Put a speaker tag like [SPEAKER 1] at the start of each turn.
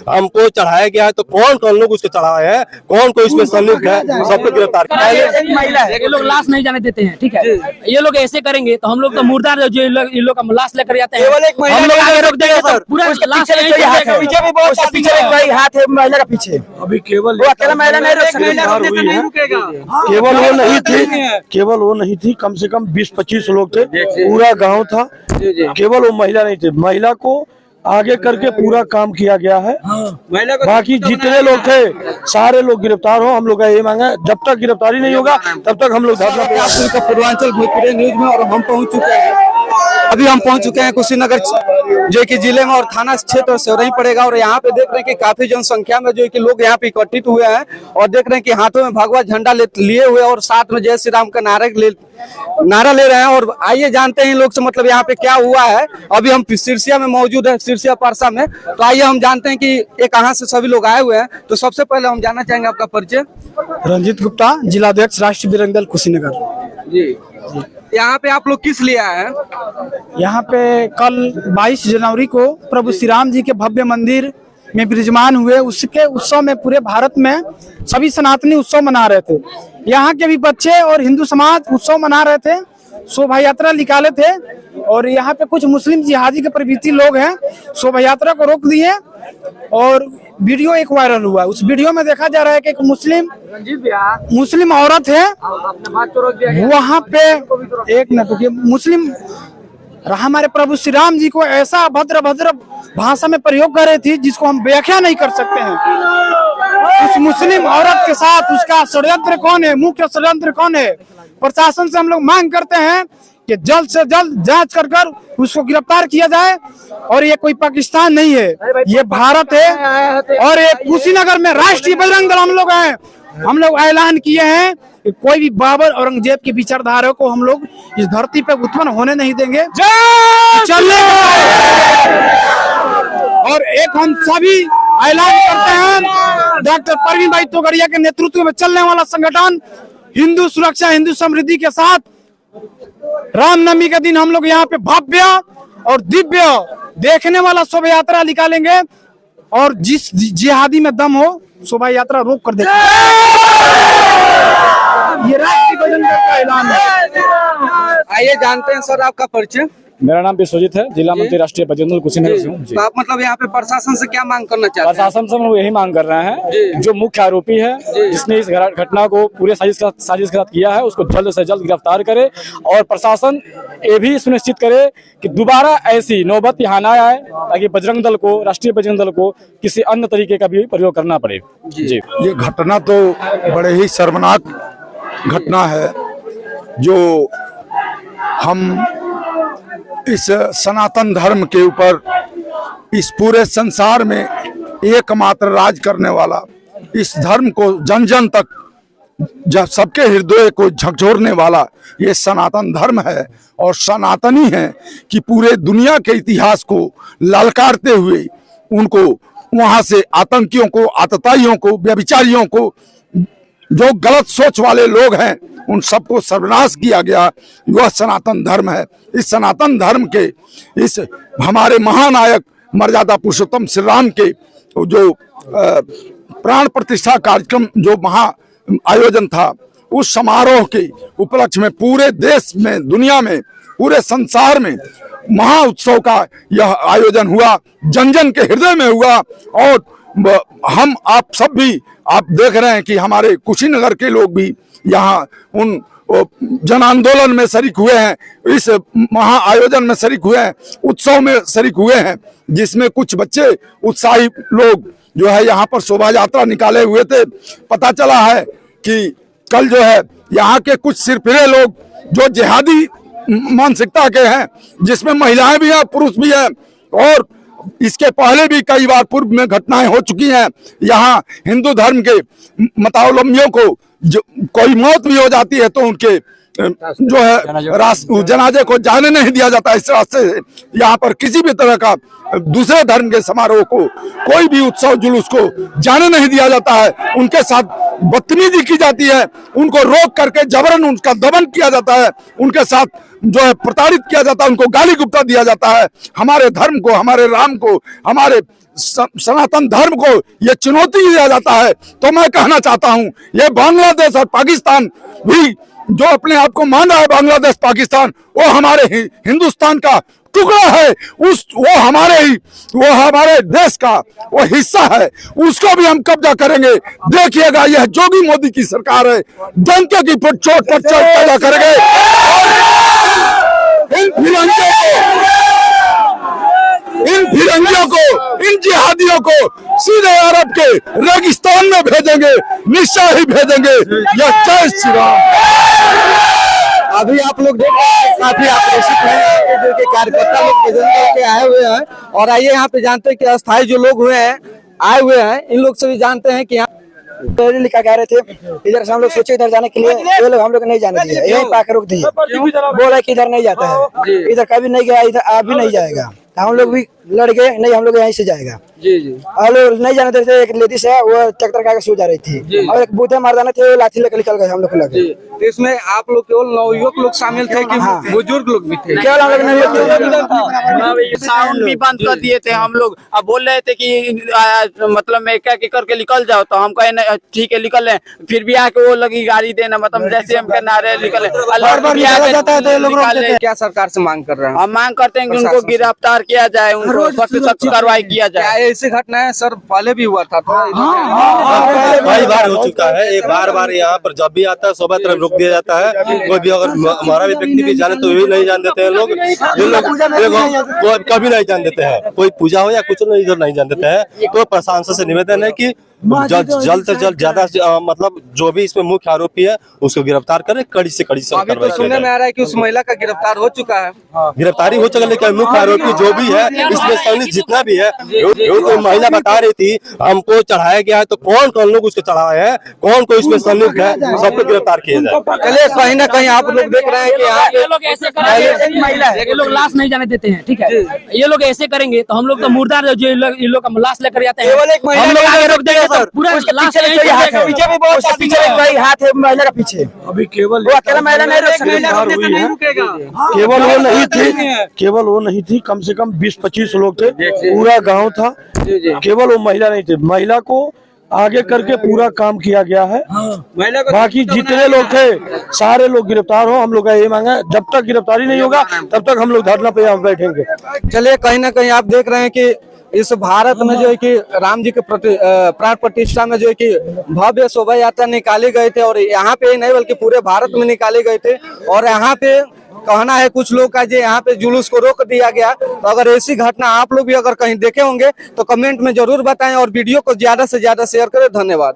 [SPEAKER 1] हमको चढ़ाया गया है तो कौन कौन लोग उसको चढ़ाए हैं, कौन कोई इसमें संलिप्त है, सबको गिरफ्तार किया।
[SPEAKER 2] ये लोग लाश नहीं जाने देते हैं, ठीक है। ये लोग ऐसे करेंगे तो हम लोग तो मुर्दा जो इन लोग का लाश लेकर जाते हैं, हम लोग आगे रोक देंगे तो पूरा लाश
[SPEAKER 3] पीछे भी बहुत पीछे हाथ है महिला का पीछे।
[SPEAKER 4] अभी केवल
[SPEAKER 3] वो अकेला महिला नहीं रोक सकती।
[SPEAKER 4] केवल वो नहीं थी, कम से कम 20-25 लोग थे, पूरा गांव था। केवल वो महिला नहीं थी, महिला को आगे करके पूरा काम किया गया है। बाकी जितने लोग थे सारे लोग गिरफ्तार हो। हम लोग का ये मांगा है, जब तक गिरफ्तारी नहीं होगा तब तक हम लोग धरना
[SPEAKER 5] का पूर्वांचल भोजपुरी न्यूज में। और हम पहुंच चुके हैं, अभी हम पहुंच चुके हैं कुशीनगर जो कि जिले में और थाना क्षेत्र से नहीं पड़ेगा। और यहाँ पे देख रहे हैं कि काफी जनसंख्या में जो कि लोग यहाँ पे एकत्रित हुए हैं और देख रहे हैं कि हाथों में भगवा झंडा लिए हुए और साथ में जय श्री राम का नारा ले रहे हैं। और आइए जानते हैं इन लोग से मतलब यहाँ पे क्या हुआ है। अभी हम सिरसिया में मौजूद है, सिरसिया परसा में। तो आइए हम जानते हैं कि ये कहाँ से सभी लोग आए हुए हैं। तो सबसे पहले हम जानना चाहेंगे आपका परिचय।
[SPEAKER 3] रंजीत गुप्ता, जिलाध्यक्ष राष्ट्रीय बजरंग दल कुशीनगर।
[SPEAKER 5] जी, यहाँ पे आप लोग किस लिए आए हैं?
[SPEAKER 3] यहाँ पे कल 22 जनवरी को प्रभु श्री राम जी के भव्य मंदिर में विराजमान हुए, उसके उत्सव में पूरे भारत में सभी सनातनी उत्सव मना रहे थे। यहाँ के भी बच्चे और हिंदू समाज उत्सव मना रहे थे, शोभा यात्रा निकाले थे। और यहाँ पे कुछ मुस्लिम जिहादी के प्रवृत्ति लोग हैं, शोभा यात्रा को रोक दिए। और वीडियो एक वायरल हुआ, उस वीडियो में देखा जा रहा है कि एक मुस्लिम औरत है वहाँ पे, एक न तो मुस्लिम हमारे प्रभु श्री राम जी को ऐसा अभद्र भाषा में प्रयोग कर रही थी जिसको हम व्याख्या नहीं कर सकते हैं। उस मुस्लिम औरत के साथ उसका षड्यंत्र कौन है, मुख्य षड्यंत्र कौन है? प्रशासन से हम लोग मांग करते हैं कि जल्द से जल्द जांच कर उसको गिरफ्तार किया जाए। और ये कोई पाकिस्तान नहीं है, ये भारत है। और ये कुशीनगर में राष्ट्रीय बजरंग दल हम लोग हैं। हम लोग ऐलान किए हैं कि कोई भी बाबर औरंगजेब के विचारधारा को हम लोग इस धरती पे उत्पन्न होने नहीं देंगे। चलने और एक हम सभी ऐलान करते हैं, डॉक्टर परवीन भाई तोगड़िया के नेतृत्व में चलने वाला संगठन हिंदू सुरक्षा हिंदू समृद्धि के साथ रामनवमी के दिन हम लोग यहाँ पे भव्य और दिव्य देखने वाला शोभा यात्रा निकालेंगे। और जिस जिहादी में दम हो शोभा यात्रा रोक कर देंगे। ये राष्ट्रीय बजरंग दल का ऐलान है।
[SPEAKER 5] आइए जानते हैं सर आपका परिचय।
[SPEAKER 4] मेरा नाम विश्वजीत है, जिला मंत्री राष्ट्रीय बजरंग दल कुशीनगर से हूँ।
[SPEAKER 5] तो आप मतलब यहाँ पे प्रशासन से क्या मांग करना चाहते हैं?
[SPEAKER 4] प्रशासन से हम लोग यही मांग कर रहे हैं, जो मुख्य आरोपी है जिसने इस घटना को पूरे साजिश के साथ किया है उसको जल्द से जल्द गिरफ्तार करे। और प्रशासन ये भी सुनिश्चित करे कि दोबारा ऐसी नौबत यहाँ ना आए, ताकि बजरंग दल को, राष्ट्रीय बजरंग दल को किसी अन्य तरीके का भी प्रयोग करना पड़े। जी,
[SPEAKER 6] ये घटना तो बड़े ही शर्मनाक घटना है, जो हम इस सनातन धर्म के ऊपर इस पूरे संसार में एकमात्र राज करने वाला, इस धर्म को जन जन तक जब सबके हृदय को झकझोरने वाला ये सनातन धर्म है। और सनातनी है कि पूरे दुनिया के इतिहास को ललकारते हुए उनको वहां से आतंकियों को, आतताइयों को, व्यभिचारियों को, जो गलत सोच वाले लोग हैं उन सबको सर्वनाश किया गया। यह सनातन धर्म है। इस सनातन धर्म के इस हमारे महानायक मर्यादा पुरुषोत्तम श्री राम के जो प्राण प्रतिष्ठा कार्यक्रम जो महा आयोजन था, उस समारोह के उपलक्ष्य में पूरे देश में, दुनिया में, पूरे संसार में महा उत्सव का यह आयोजन हुआ, जन जन के हृदय में हुआ। और हम आप सब भी आप देख रहे हैं कि हमारे कुशीनगर के लोग भी यहाँ उन जन आंदोलन में शरीक हुए हैं, इस महा आयोजन में शरीक हुए हैं, उत्सव में शरीक हुए हैं, जिसमें कुछ बच्चे उत्साही लोग जो है यहाँ पर शोभा यात्रा निकाले हुए थे। पता चला है कि कल जो है यहाँ के कुछ सिरफिरे लोग जो जिहादी मानसिकता के हैं, जिसमें महिलाएं भी हैं, पुरुष भी हैं, और इसके पहले भी कई बार पूर्व में घटनाएं हो चुकी हैं। यहाँ हिंदू धर्म के मतावलंबियों को जो कोई मौत भी हो जाती है तो उनके जो है जनाजे को जाने नहीं दिया जाता। इस रास्ते से यहाँ पर किसी भी तरह का दूसरे धर्म के समारोह को, कोई भी उत्सव जुलूस को जाने नहीं दिया जाता है। उनके साथ बदतमीजी की जाती है, उनको रोक करके जबरन उनका दमन किया जाता है, उनके साथ जो है प्रताड़ित किया जाता है, उनको गाली गुप्ता दिया जाता है, हमारे धर्म को, हमारे राम को, हमारे सनातन धर्म को ये चुनौती दिया जाता है। तो मैं कहना चाहता हूं, ये बांग्लादेश और पाकिस्तान भी जो अपने आप को मान रहा है बांग्लादेश पाकिस्तान, वो हमारे हिंदुस्तान का टुकड़ा है, वो हमारे देश का वो हिस्सा है, उसको भी हम कब्जा करेंगे। देखिएगा, यह जोगी मोदी की सरकार है, डंके की चोट पर चोट पैदा करेंगे। इन फिरंगियों को, इन जिहादियों को सीधे अरब के रेगिस्तान में भेजेंगे, निश्चय ही भेजेंगे। यह जय श्री राम।
[SPEAKER 5] अभी आप लोग देख रहे हैं काफी आक्रोशित हैं, जो कि कार्यकर्ता लोग भजन करके आए हुए हैं। और आइए यहाँ पे जानते हैं कि अस्थायी जो लोग आए हुए हैं, इन लोग से भी जानते हैं कि यहाँ
[SPEAKER 7] पहले लिखा कह रहे थे इधर से हम लोग सोचे इधर जाने के लिए, ये लोग हम लोग नहीं जाने दिए, यही पाकर रोक दिए, बोला कि इधर नहीं जाता है, इधर कभी नहीं गया, इधर आप भी नहीं जाएगा। हम लोग भी लड़ गए, नहीं हम लोग यहीं से जाएगा।
[SPEAKER 5] जी जी,
[SPEAKER 7] हम लोग नहीं जाने देते। एक लेडीज है, वो ट्रैक्टर का सो जा रही थी, और एक बूढ़े मर्दाना थे, वो लाठी लेकर निकल गए, हम लोग लगे।
[SPEAKER 5] तो इसमें आप लोग केवल नवयुवक लोग शामिल थे कि बुजुर्ग लोग भी थे?
[SPEAKER 7] केवल हम लोग नहीं,
[SPEAKER 8] साउंड भी बंद कर दिए थे हम लोग। अब बोल रहे थे कि मतलब मैं क्या करके निकल जाओ, तो हम कहे ठीक है निकल रहे, फिर भी आके वो लगी गाड़ी देना, मतलब जैसे हम कहना रहे निकले।
[SPEAKER 5] क्या सरकार से मांग कर रहे हैं?
[SPEAKER 8] हम मांग करते हैं कि उनको गिरफ्तार किया जाए, उनको सख्त कार्रवाई किया जाए।
[SPEAKER 5] ऐसी घटना है सर पहले भी हुआ था?
[SPEAKER 9] कई बार हो चुका है, एक बार यहाँ पर जब भी आता है सुबह तरफ रोक दिया जाता है। कोई भी अगर हमारा भी व्यक्ति भी जाने तो भी नहीं जान देते हैं लोग, कभी नहीं जान देते हैं। कोई पूजा हो या कुछ नहीं, इधर नहीं जान देते हैं। तो प्रशासन से निवेदन है कि जल्द से जल्द ज्यादा मतलब जो भी इसमें मुख्य आरोपी है उसको गिरफ्तार करें, कड़ी से कड़ी से
[SPEAKER 5] अभी तो सुनने में आ रहा है कि उस महिला का गिरफ्तार हो चुका है।
[SPEAKER 9] गिरफ्तारी हो चुका, लेकिन मुख्य आरोपी जो भी है इसमें संलिप्त जितना भी है, वो महिला बता रही थी हमको चढ़ाया गया है, तो कौन कौन लोग उसको चढ़ाए हैं, कौन कौन इसमें संलिप्त है, सबको गिरफ्तार किया जाए।
[SPEAKER 5] चलिए, कहीं ना कहीं आप लोग देख रहे हैं कि यहाँ
[SPEAKER 2] ये लोग ऐसे करेंगे, ये लोग लाश नहीं जाने देते हैं, ठीक है। ये लोग ऐसे करेंगे तो हम लोग तो मुर्दार जो ये लोग का लाश लेकर जाते हैं, हम लोग आगे रोक देंगे तो पूरा लाश
[SPEAKER 7] पीछे भी बहुत पीछे एक हाथ है महिला का पीछे।
[SPEAKER 4] अभी केवल
[SPEAKER 7] वो अकेला महिला नहीं रोक सकती।
[SPEAKER 4] केवल वो नहीं थी, कम से कम 20-25 लोग थे, पूरा गांव था। केवल वो महिला नहीं थी, महिला को आगे करके पूरा काम किया गया है। बाकी जितने लोग थे सारे लोग गिरफ्तार हो। हम लोग का ये मांगा है, जब तक गिरफ्तारी नहीं होगा तब तक हम लोग धरना पे यहाँ बैठेंगे।
[SPEAKER 5] चलिए, कहीं ना कहीं आप देख रहे हैं कि इस भारत में जो है कि राम जी के प्राण प्रतिष्ठा में जो है कि भव्य शोभा यात्रा निकाले गए थे, और यहाँ पे नहीं बल्कि पूरे भारत में निकाले गए थे। और यहाँ पे कहना है कुछ लोग का, जो यहाँ पे जुलूस को रोक दिया गया। तो अगर ऐसी घटना आप लोग भी अगर कहीं देखे होंगे तो कमेंट में जरूर बताएं, और वीडियो को ज्यादा से ज्यादा शेयर करें। धन्यवाद।